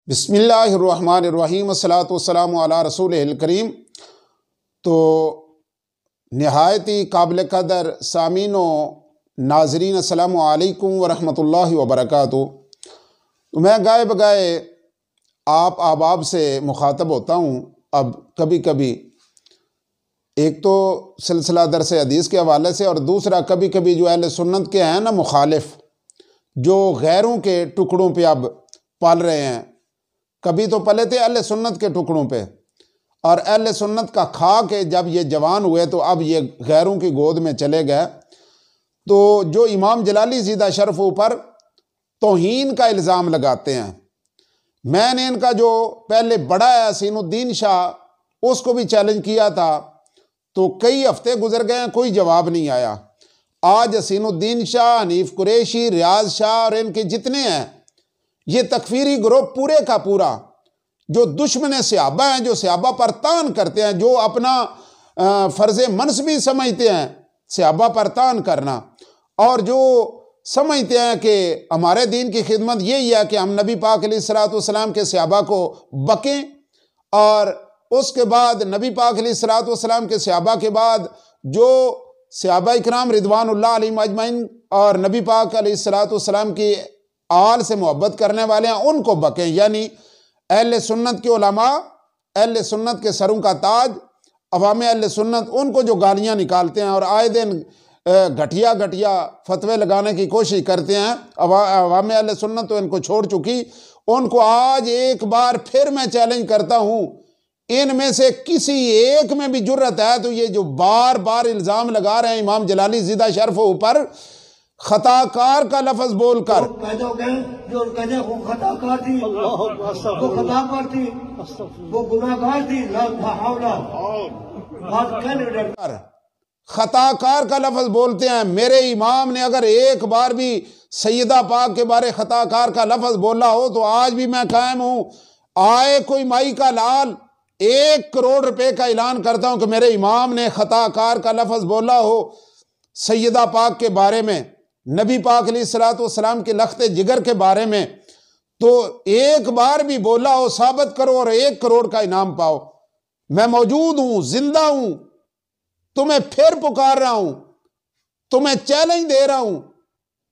بسم اللہ الرحمن الرحیم، والصلاۃ والسلام علی رسول الکریم۔ تو نہایت ہی قابل قدر سامعین و ناظرین، السلام علیکم ورحمۃ اللہ وبرکاتہ۔ تو میں گائے بگائے آپ احباب سے مخاطب ہوتا ہوں۔ اب کبھی کبھی ایک تو سلسلہ درس حدیث کے حوالے سے، اور دوسرا کبھی کبھی جو اہل سنت کے ہیں نا مخالف، جو غیروں کے ٹکڑوں پہ اب پل رہے ہیں۔ کبھی تو پلے تھے اہل سنت کے ٹکڑوں پہ، اور اہل سنت کا کھا کے جب یہ جوان ہوئے تو اب یہ غیروں کی گود میں چلے گئے۔ تو جو امام جلالی زیدہ شرف اوپر توہین کا الزام لگاتے ہیں، میں نے ان کا جو پہلے بڑا ہے حسین الدین شاہ، اس کو بھی چیلنج کیا تھا، تو کئی ہفتے گزر گئے ہیں، کوئی جواب نہیں آیا۔ آج حسین الدین شاہ، حنیف قریشی، ریاض شاہ اور ان کے جتنے ہیں، یہ تکفیری گروہ پورے کا پورا جو دشمن صحابہ ہیں، جو صحابہ پر طعن کرتے ہیں، جو اپنا فرض منصبی سمجھتے ہیں صحابہ پر طعن کرنا، اور جو سمجھتے ہیں کہ ہمارے دین کی خدمت یہی ہے کہ ہم نبی پاک علیہ الصلوۃ والسلام کے صحابہ کو بکیں، اور اس کے بعد نبی پاک علیہ الصلوۃ والسلام کے صحابہ کے بعد جو صحابہ اکرام رضوان اللہ علیہم اجمعین اور نبی پاک علیہ الصلوۃ والسلام کی آل سے محبت کرنے والے ہیں ان کو بکیں۔ یعنی اہل سنت کے علماء، اہل سنت کے سروں کا تاج، عوام اہل سنت، ان کو جو گالیاں نکالتے ہیں اور آئے دن گھٹیا فتوے لگانے کی کوشش کرتے ہیں، عوام اہل سنت تو ان کو چھوڑ چکی۔ ان کو آج ایک بار پھر میں چیلنج کرتا ہوں، ان میں سے کسی ایک میں بھی جرت ہے تو یہ جو بار بار الزام لگا رہے ہیں امام جلالی زیدہ شرف اوپر، خطا کار کا لفظ بول کر، جو کہتے ہیں وہ خطا کار تھی، وہ خطا کار تھی، وہ گناہ گار تھی، خطا کار کا لفظ بولتے ہیں۔ میرے امام نے اگر ایک بار بھی سیدہ پاک کے بارے خطا کار کا لفظ بولا ہو تو آج بھی میں قائم ہوں، آئے کوئی مائی کا لال، 1 کروڑ روپے کا اعلان کرتا ہوں کہ میرے امام نے خطا کار کا لفظ بولا ہو سیدہ پاک کے بارے میں، نبی پاک علیہ الصلوۃ والسلام کے لخت جگر کے بارے میں، تو ایک بار بھی بولا ہو ثابت کرو اور 1 کروڑ کا انعام پاؤ۔ میں موجود ہوں، زندہ ہوں، تمہیں پھر پکار رہا ہوں، تمہیں چیلنج دے رہا ہوں۔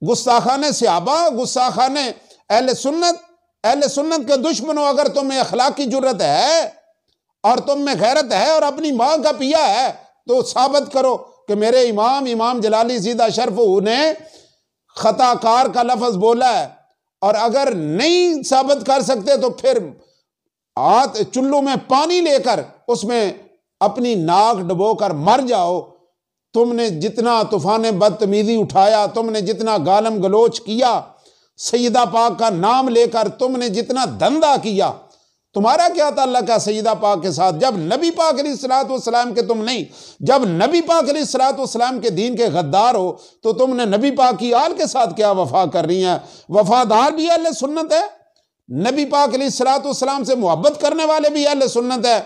گستاخان صحابہ، گستاخان اہل سنت کے دشمنوں، اگر تمہیں اخلاقی جرت ہے اور تم میں غیرت ہے اور اپنی ماں کا پیا ہے تو ثابت کرو کہ میرے امام جلالی زیدہ شرف نے خطا کار کا لفظ بولا ہے، اور اگر نہیں ثابت کر سکتے تو پھر چلو میں پانی لے کر اس میں اپنی ناک ڈبو کر مر جاؤ۔ تم نے جتنا طوفان بدتمیزی اٹھایا، تم نے جتنا گالم گلوچ کیا سیدہ پاک کا نام لے کر، تم نے جتنا دھندا کیا، تمہارا کیا تعلق ہے سیدہ پاک کے ساتھ؟ جب نبی پاک علیہ الصلوۃ والسلام کے تم نہیں، جب نبی پاک علیہ الصلوۃ والسلام کے دین کے غدار ہو تو تم نے نبی پاک کی آل کے ساتھ کیا وفا کر رہی ہیں؟ وفادار بھی اہل سنت ہے، نبی پاک علیہ الصلوۃ والسلام سے محبت کرنے والے بھی اہل سنت ہے،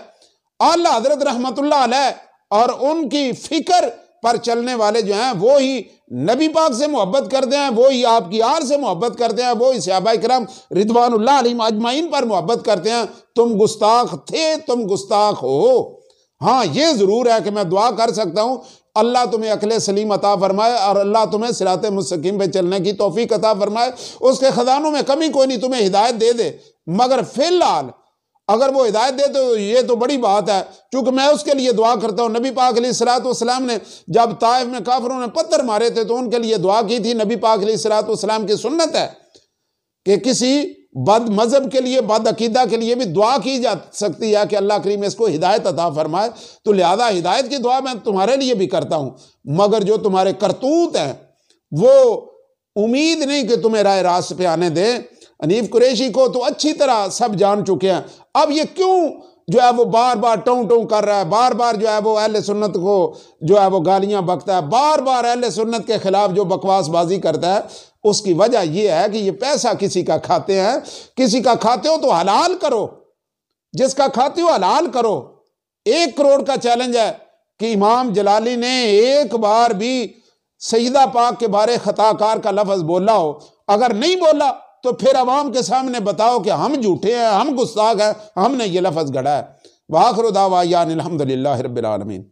اعلیٰ حضرت رحمت اللہ علیہ اور ان کی فکر پر چلنے والے جو ہیں وہی نبی پاک سے محبت کرتے ہیں، وہی آپ کی آل سے محبت کرتے ہیں، وہی صحابہ اکرام رضوان اللہ علیہم اجمعین پر محبت کرتے ہیں۔ تم گستاخ تھے، تم گستاخ ہو۔ ہاں یہ ضرور ہے کہ میں دعا کر سکتا ہوں اللہ تمہیں عقل سلیم عطا فرمائے اور اللہ تمہیں صراط مستقیم پہ چلنے کی توفیق عطا فرمائے، اس کے خزانوں میں کمی کوئی نہیں، تمہیں ہدایت دے دے۔ مگر فی الحال اگر وہ ہدایت دے تو یہ تو بڑی بات ہے، چونکہ میں اس کے لیے دعا کرتا ہوں۔ نبی پاک علیہ الصلوۃ والسلام نے جب طائف میں کافروں نے پتھر مارے تھے تو ان کے لیے دعا کی تھی۔ نبی پاک علیہ الصلوۃ والسلام کی سنت ہے کہ کسی بد مذہب کے لیے، بد عقیدہ کے لیے بھی دعا کی جا سکتی ہے کہ اللہ کریم اس کو ہدایت عطا فرمائے، تو لہذا ہدایت کی دعا میں تمہارے لیے بھی کرتا ہوں۔ مگر جو تمہارے کرتوت ہیں وہ امید نہیں کہ تمہیں راہ راست پہ آنے دیں۔ حنیف قریشی کو تو اچھی طرح سب جان چکے ہیں، اب یہ کیوں جو ہے وہ بار بار ٹوں کر رہا ہے، بار بار جو ہے وہ اہل سنت کو جو ہے وہ گالیاں بکتا ہے، بار بار اہل سنت کے خلاف جو بکواس بازی کرتا ہے؟ اس کی وجہ یہ ہے کہ یہ پیسہ کسی کا کھاتے ہیں، کسی کا کھاتے ہو تو حلال کرو، جس کا کھاتے ہو حلال کرو۔ 1 کروڑ کا چیلنج ہے کہ امام جلالی نے ایک بار بھی سیدہ پاک کے بارے خطا کار کا لفظ بولا ہو، اگر نہیں بولا تو پھر عوام کے سامنے بتاؤ کہ ہم جھوٹے ہیں، ہم گستاخ ہیں، ہم نے یہ لفظ گڑھا ہے۔ وآخر دعوانا الحمدللہ رب العالمین۔